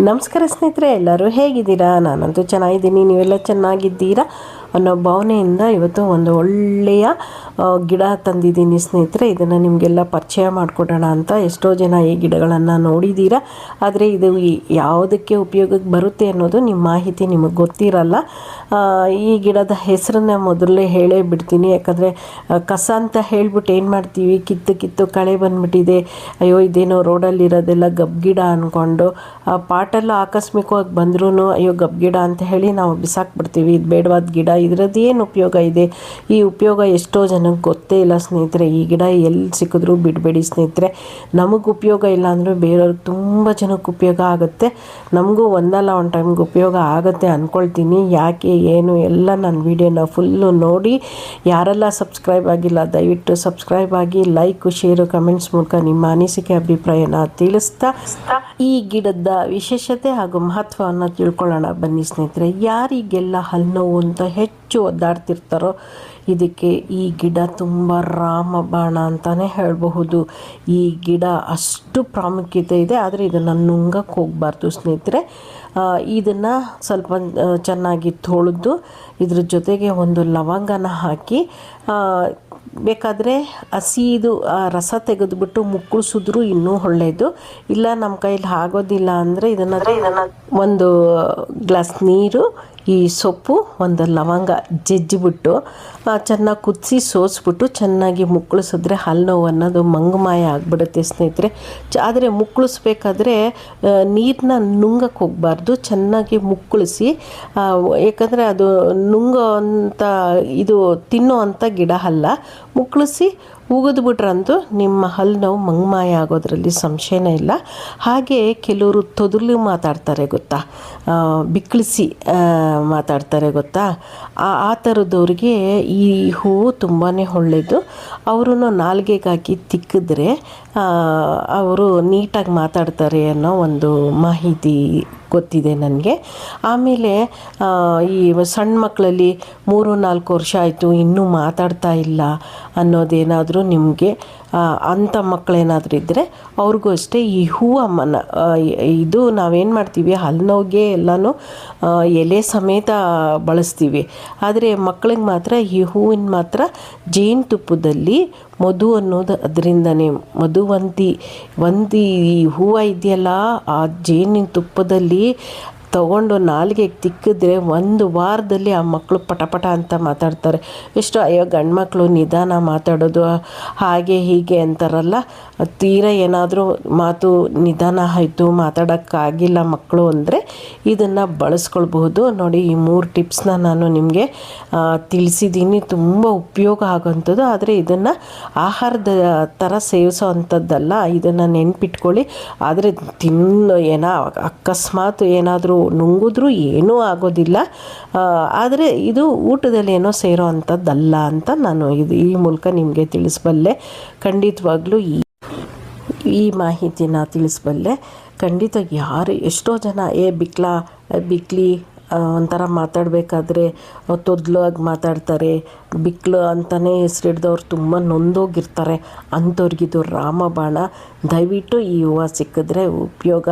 ನಮಸ್ಕಾರ ಸ್ನೇಹಿತರೆ, ಎಲ್ಲರೂ ಹೇಗಿದ್ದೀರಾ? ನಾನಂತೂ ಚೆನ್ನಾಗಿದ್ದೀನಿ, ನೀವೆಲ್ಲ ಚೆನ್ನಾಗಿದ್ದೀರಾ ಅನ್ನೋ ಭಾವನೆಯಿಂದ ಇವತ್ತು ಒಂದು ಒಳ್ಳೆಯ ಗಿಡ ತಂದಿದ್ದೀನಿ ಸ್ನೇಹಿತರೆ. ಇದನ್ನು ನಿಮಗೆಲ್ಲ ಪರಿಚಯ ಮಾಡಿಕೊಡೋಣ ಅಂತ. ಎಷ್ಟೋ ಜನ ಈ ಗಿಡಗಳನ್ನು ನೋಡಿದ್ದೀರಾ, ಆದರೆ ಇದು ಯಾವುದಕ್ಕೆ ಉಪಯೋಗಕ್ಕೆ ಬರುತ್ತೆ ಅನ್ನೋದು ನಿಮ್ಮ ಮಾಹಿತಿ ನಿಮಗೆ ಗೊತ್ತಿರಲ್ಲ. ಈ ಗಿಡದ ಹೆಸರನ್ನ ಮೊದಲೇ ಹೇಳೇ ಬಿಡ್ತೀನಿ, ಯಾಕಂದರೆ ಕಸ ಅಂತ ಹೇಳ್ಬಿಟ್ಟು ಏನು ಮಾಡ್ತೀವಿ, ಕಿತ್ತು ಕಳೆ ಬಂದುಬಿಟ್ಟಿದೆ, ಅಯ್ಯೋ ಇದೇನೋ ರೋಡಲ್ಲಿರೋದೆಲ್ಲ ಗಬ್ಗಿಡ ಅಂದ್ಕೊಂಡು ಪಾಟೆಲ್ಲ ಆಕಸ್ಮಿಕವಾಗಿ ಬಂದ್ರೂ ಅಯ್ಯೋ ಗಬ್ಗಿಡ ಅಂತ ಹೇಳಿ ನಾವು ಬಿಸಾಕ್ಬಿಡ್ತೀವಿ. ಇದು ಬೇಡವಾದ ಗಿಡ, ಇದರದ್ದು ಏನು ಉಪಯೋಗ ಇದೆ? ಈ ಉಪಯೋಗ ಎಷ್ಟೋ ಜನಕ್ಕೆ ಗೊತ್ತೇ ಇಲ್ಲ ಸ್ನೇಹಿತರೆ. ಈ ಗಿಡ ಎಲ್ಲಿ ಸಿಕ್ಕಿದ್ರೂ ಬಿಡಬೇಡಿ ಸ್ನೇಹಿತರೆ. ನಮಗೆ ಉಪಯೋಗ ಇಲ್ಲ ಅಂದರೂ ಬೇರೆಯವ್ರಿಗೆ ತುಂಬ ಜನಕ್ಕೆ ಉಪಯೋಗ ಆಗುತ್ತೆ. ನಮಗೂ ಒಂದಲ್ಲ ಒಂದು ಟೈಮ್ಗೆ ಉಪಯೋಗ ಆಗುತ್ತೆ ಅಂದ್ಕೊಳ್ತೀನಿ. ಯಾಕೆ ಏನು ಎಲ್ಲ ನನ್ನ ವೀಡಿಯೋನ ಫುಲ್ಲು ನೋಡಿ. ಯಾರೆಲ್ಲ ಸಬ್ಸ್ಕ್ರೈಬ್ ಆಗಿಲ್ಲ ದಯವಿಟ್ಟು ಸಬ್ಸ್ಕ್ರೈಬ್ ಆಗಿ, ಲೈಕು ಶೇರು ಕಮೆಂಟ್ಸ್ ಮೂಲಕ ನಿಮ್ಮ ಅನಿಸಿಕೆ ಅಭಿಪ್ರಾಯನ ತಿಳಿಸ್ತಾ ಈ ಗಿಡದ ವಿಶೇಷತೆ ಹಾಗೂ ಮಹತ್ವವನ್ನು ತಿಳ್ಕೊಳ್ಳೋಣ ಬನ್ನಿ ಸ್ನೇಹಿತರೆ. ಯಾರಿಗೆಲ್ಲ ಹಲ್ಲು ನೋವು ಅಂತ ಹೆಚ್ಚು ಒದ್ದಾಡ್ತಿರ್ತಾರೋ ಇದಕ್ಕೆ ಈ ಗಿಡ ತುಂಬ ರಾಮಬಾಣ ಅಂತಲೇ ಹೇಳಬಹುದು. ಈ ಗಿಡ ಅಷ್ಟು ಪ್ರಾಮುಖ್ಯತೆ ಇದೆ, ಆದರೆ ಇದನ್ನು ನುಂಗಕ್ಕೆ ಹೋಗಬಾರ್ದು ಸ್ನೇಹಿತರೆ. ಇದನ್ನು ಸ್ವಲ್ಪ ಚೆನ್ನಾಗಿ ತೊಳೆದು ಇದ್ರ ಜೊತೆಗೆ ಒಂದು ಲವಂಗನ ಹಾಕಿ, ಬೇಕಾದರೆ ಹಸಿದು ರಸ ತೆಗೆದುಬಿಟ್ಟು ಮುಕ್ಕಳಿಸಿದ್ರೂ ಇನ್ನೂ ಒಳ್ಳೆಯದು. ಇಲ್ಲ ನಮ್ಮ ಕೈಲಿ ಆಗೋದಿಲ್ಲ ಅಂದರೆ ಇದನ್ನು ಒಂದು ಗ್ಲಾಸ್ ನೀರು, ಈ ಸೊಪ್ಪು, ಒಂದು ಲವಂಗ ಜಜ್ಜಿಬಿಟ್ಟು ಚೆನ್ನಾಗಿ ಕುದಿಸಿ ಸೋಸಿಬಿಟ್ಟು ಚೆನ್ನಾಗಿ ಮುಕ್ಕಳಿಸಿದ್ರೆ ಹಲ್ಲು ನೋವು ಅನ್ನೋದು ಮಂಗಮಾಯ ಆಗಿಬಿಡುತ್ತೆ ಸ್ನೇಹಿತರೆ. ಆದರೆ ಮುಕ್ಕಳಿಸ್ಬೇಕಾದ್ರೆ ನೀರನ್ನ ನುಂಗಕ್ಕೆ ಹೋಗಬಾರ್ದು, ಚೆನ್ನಾಗಿ ಮುಕ್ಕಳಿಸಿ. ಏಕೆಂದರೆ ಅದು ನುಂಗೋ ಅಂಥ ಇದು ತಿನ್ನೋ ಅಂಥ ಗಿಡ ಅಲ್ಲ. ಮುಕ್ಕಳಿಸಿ ಉಗಿದ್ಬಿಟ್ರಂತೂ ನಿಮ್ಮ ಹಲ್ಲು ನೋವು ಮಂಗಮಾಯ ಆಗೋದ್ರಲ್ಲಿ ಸಂಶಯನೇ ಇಲ್ಲ. ಹಾಗೆ ಕೆಲವರು ತೊದಲು ಮಾತಾಡ್ತಾರೆ ಗೊತ್ತಾ, ಬಿಕ್ಕಳಿಸಿ ಮಾತಾಡ್ತಾರೆ ಗೊತ್ತಾ, ಆ ಥರದವ್ರಿಗೆ ಈ ಹೂವು ತುಂಬಾ ಒಳ್ಳೆಯದು. ಅವರು ನಾಲ್ಗೆಗೆ ಹಾಕಿ ತಿಕ್ಕಿದ್ರೆ ಅವರು ನೀಟಾಗಿ ಮಾತಾಡ್ತಾರೆ ಅನ್ನೋ ಒಂದು ಮಾಹಿತಿ ಗೊತ್ತಿದೆ ನನಗೆ. ಆಮೇಲೆ ಈ ಸಣ್ಣ ಮಕ್ಕಳಲ್ಲಿ 3-4 ವರ್ಷ ಆಯಿತು ಇನ್ನೂ ಮಾತಾಡ್ತಾ ಇಲ್ಲ ಅನ್ನೋದೇನಾದರೂ ನಿಮಗೆ ಅಂಥ ಮಕ್ಕಳೇನಾದರೂ ಇದ್ದರೆ ಅವ್ರಿಗೂ ಅಷ್ಟೇ ಈ ಹೂವಮ್ಮನ ಇದು ನಾವೇನು ಮಾಡ್ತೀವಿ, ಹಲ್ಲು ನೋವಿಗೆ ಎಲ್ಲನೂ ಎಲೆ ಸಮೇತ ಬಳಸ್ತೀವಿ. ಆದರೆ ಮಕ್ಕಳಿಗೆ ಮಾತ್ರ ಈ ಹೂವಿನ ಮಾತ್ರ ಜೇನುತುಪ್ಪದಲ್ಲಿ ಮಧು ಅನ್ನೋದು ಅದರಿಂದನೇ ಮಧುವಂತಿ ಈ ಹೂವು ಇದೆಯಲ್ಲ, ಆ ಜೇನಿನ ತುಪ್ಪದಲ್ಲಿ ತಗೊಂಡು ನಾಲ್ಗೆಗೆ ತಿಕ್ಕಿದ್ರೆ 1 ವಾರದಲ್ಲಿ ಆ ಮಕ್ಕಳು ಪಟ ಅಂತ ಮಾತಾಡ್ತಾರೆ. ಎಷ್ಟು ಅಯ್ಯೋ ಗಂಡು ಮಕ್ಕಳು ನಿಧಾನ ಮಾತಾಡೋದು ಹಾಗೆ ಹೀಗೆ ಅಂತಾರಲ್ಲ, ತೀರಾ ಏನಾದರೂ ಮಾತು ನಿಧಾನ ಆಯಿತು, ಮಾತಾಡೋಕ್ಕಾಗಿಲ್ಲ ಮಕ್ಕಳು ಅಂದರೆ ಇದನ್ನು ಬಳಸ್ಕೊಳ್ಬಹುದು. ನೋಡಿ, ಈ 3 ಟಿಪ್ಸ್ನ ನಾನು ನಿಮಗೆ ತಿಳಿಸಿದ್ದೀನಿ. ತುಂಬ ಉಪಯೋಗ ಆಗೋಂಥದ್ದು. ಆದರೆ ಇದನ್ನು ಆಹಾರದ ಥರ ಸೇವಿಸೋ ಅಂಥದ್ದಲ್ಲ, ಇದನ್ನು ನೆನ್ಪಿಟ್ಕೊಳ್ಳಿ. ಆದರೆ ಅಕಸ್ಮಾತ್ ಏನಾದರೂ ನುಂಗಿದ್ರೂ ಏನೂ ಆಗೋದಿಲ್ಲ. ಆದರೆ ಇದು ಊಟದಲ್ಲಿ ಏನೋ ಸೇರೋ ಅಂಥದ್ದಲ್ಲ ಅಂತ ನಾನು ಈ ಮೂಲಕ ನಿಮಗೆ ತಿಳಿಸಬಲ್ಲೆ. ಖಂಡಿತವಾಗ್ಲೂ ಈ ಮಾಹಿತಿನ ತಿಳಿಸಬಲ್ಲೆ. ಖಂಡಿತ ಎಷ್ಟೋ ಜನ ಬಿಕ್ಲಿ ಒಂಥರ ಮಾತಾಡಬೇಕಾದ್ರೆ ತೊದಲಾಗಿ ಮಾತಾಡ್ತಾರೆ, ಬಿಕ್ಲು ಅಂತಲೇ ಹೆಸರಿಡ್ದವ್ರು ತುಂಬ ನೊಂದೋಗಿರ್ತಾರೆ. ಅಂಥವ್ರಿಗಿದು ರಾಮಬಾಣ. ದಯವಿಟ್ಟು ಈ ಹೂವು ಸಿಕ್ಕಿದ್ರೆ ಉಪಯೋಗ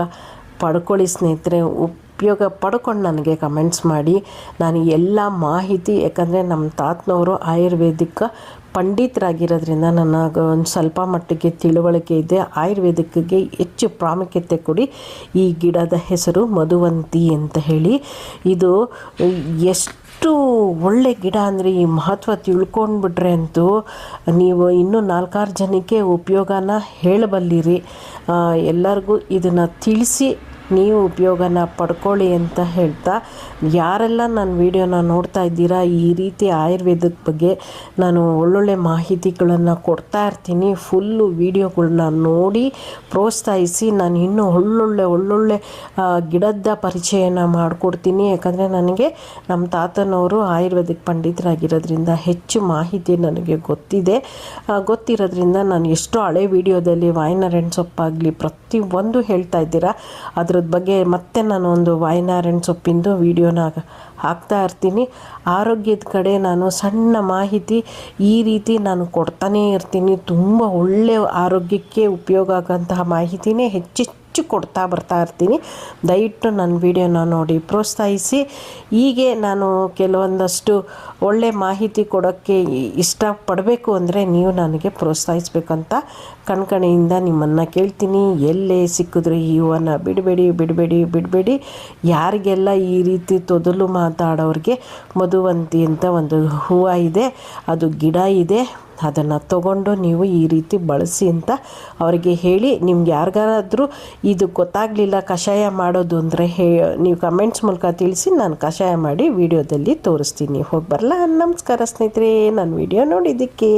ಪಡ್ಕೊಳ್ಳಿ ಸ್ನೇಹಿತರೆ. ಉಪಯೋಗ ಪಡ್ಕೊಂಡು ನನಗೆ ಕಮೆಂಟ್ಸ್ ಮಾಡಿ. ನಾನು ಎಲ್ಲ ಮಾಹಿತಿ, ಯಾಕಂದರೆ ನಮ್ಮ ತಾತನವರು ಆಯುರ್ವೇದಿಕ್ ಪಂಡಿತರಾಗಿರೋದ್ರಿಂದ ನನಗೆ ಒಂದು ಸ್ವಲ್ಪ ಮಟ್ಟಿಗೆ ತಿಳುವಳಿಕೆ ಇದೆ. ಆಯುರ್ವೇದಿಕ್ಕಿಗೆ ಹೆಚ್ಚು ಪ್ರಾಮುಖ್ಯತೆ ಕೊಡಿ. ಈ ಗಿಡದ ಹೆಸರು ಮಧುವಂತಿ ಅಂತ ಹೇಳಿ. ಇದು ಎಷ್ಟು ಒಳ್ಳೆ ಗಿಡ ಅಂದರೆ ಈ ಮಹತ್ವ ತಿಳ್ಕೊಂಡ್ಬಿಟ್ರೆ ಅಂತೂ ನೀವು ಇನ್ನೂ 4-6 ಜನಕ್ಕೆ ಉಪಯೋಗನ ಹೇಳಬಲ್ಲಿರಿ. ಎಲ್ಲರಿಗೂ ಇದನ್ನು ತಿಳಿಸಿ ನೀವು ಉಪಯೋಗನ ಪಡ್ಕೊಳ್ಳಿ ಅಂತ ಹೇಳ್ತಾ, ಯಾರೆಲ್ಲ ನನ್ನ ವೀಡಿಯೋನ ನೋಡ್ತಾ ಇದ್ದೀರಾ, ಈ ರೀತಿ ಆಯುರ್ವೇದದ ಬಗ್ಗೆ ನಾನು ಒಳ್ಳೊಳ್ಳೆ ಮಾಹಿತಿಗಳನ್ನು ಕೊಡ್ತಾ ಇರ್ತೀನಿ. ಫುಲ್ಲು ವೀಡಿಯೋಗಳನ್ನ ನೋಡಿ ಪ್ರೋತ್ಸಾಹಿಸಿ. ನಾನು ಇನ್ನೂ ಒಳ್ಳೊಳ್ಳೆ ಗಿಡದ ಪರಿಚಯನ ಮಾಡಿಕೊಡ್ತೀನಿ. ಯಾಕಂದರೆ ನನಗೆ ನಮ್ಮ ತಾತನವರು ಆಯುರ್ವೇದಿಕ್ ಪಂಡಿತರಾಗಿರೋದ್ರಿಂದ ಹೆಚ್ಚು ಮಾಹಿತಿ ನನಗೆ ಗೊತ್ತಿರೋದ್ರಿಂದ ನಾನು ಎಷ್ಟೋ ಹಳೆ ವೀಡಿಯೋದಲ್ಲಿ ವಾಯ್ನಾರಾಯಣ ಸೊಪ್ಪಾಗಲಿ ಪ್ರತಿಯೊಂದು ಹೇಳ್ತಾ ಇದ್ದೀರಾ. ಅದ್ರ ಬಗ್ಗೆ ಮತ್ತೆ ನಾನು ಒಂದು ವಾಯ್ನಾರಾಯಣ ಸೊಪ್ಪಿಂದು ವೀಡಿಯೋನ ಹಾಕ್ತಾ ಇರ್ತೀನಿ. ಆರೋಗ್ಯದ ಕಡೆ ನಾನು ಸಣ್ಣ ಮಾಹಿತಿ ಈ ರೀತಿ ನಾನು ಕೊಡ್ತಾನೇ ಇರ್ತೀನಿ. ತುಂಬ ಒಳ್ಳೆಯ ಆರೋಗ್ಯಕ್ಕೆ ಉಪಯೋಗ ಆಗೋಂತಹ ಮಾಹಿತಿನೇ ಹೆಚ್ಚು ಕೊಡ್ತಾ ಬರ್ತಾ ಇರ್ತೀನಿ. ದಯವಿಟ್ಟು ನನ್ನ ವಿಡಿಯೋನ ನೋಡಿ ಪ್ರೋತ್ಸಾಹಿಸಿ. ಹೀಗೆ ನಾನು ಕೆಲವೊಂದಷ್ಟು ಒಳ್ಳೆ ಮಾಹಿತಿ ಕೊಡೋಕ್ಕೆ ಇಷ್ಟಪಡಬೇಕು ಅಂದರೆ ನೀವು ನನಗೆ ಪ್ರೋತ್ಸಾಹಿಸಬೇಕಂತ ಕಣ್ಕಣಿಯಿಂದ ನಿಮ್ಮನ್ನು ಕೇಳ್ತೀನಿ. ಎಲ್ಲೇ ಸಿಕ್ಕಿದ್ರು ಈ ಹೂವನ್ನು ಬಿಡಬೇಡಿ. ಯಾರಿಗೆಲ್ಲ ಈ ರೀತಿ ತೊದಲು ಮಾತಾಡೋರಿಗೆ ಮಧುವಂತಿ ಅಂತ ಒಂದು ಹೂವು ಇದೆ, ಅದು ಗಿಡ ಇದೆ, ಅದನ್ನು ತಗೊಂಡು ನೀವು ಈ ರೀತಿ ಬಳಸಿ ಅಂತ ಅವರಿಗೆ ಹೇಳಿ. ನಿಮ್ಗೆ ಯಾರಿಗಾದ್ರೂ ಇದು ಗೊತ್ತಾಗಲಿಲ್ಲ ಕಷಾಯ ಮಾಡೋದು ಅಂದರೆ ನೀವು ಕಮೆಂಟ್ಸ್ ಮೂಲಕ ತಿಳಿಸಿ, ನಾನು ಕಷಾಯ ಮಾಡಿ ವಿಡಿಯೋದಲ್ಲಿ ತೋರಿಸ್ತೀನಿ. ಹೋಗಿ ಬರಲ್ಲ. ನಮಸ್ಕಾರ ಸ್ನೇಹಿತರೆ, ನಾನು ವಿಡಿಯೋ ನೋಡಿದ್ದಕ್ಕೆ.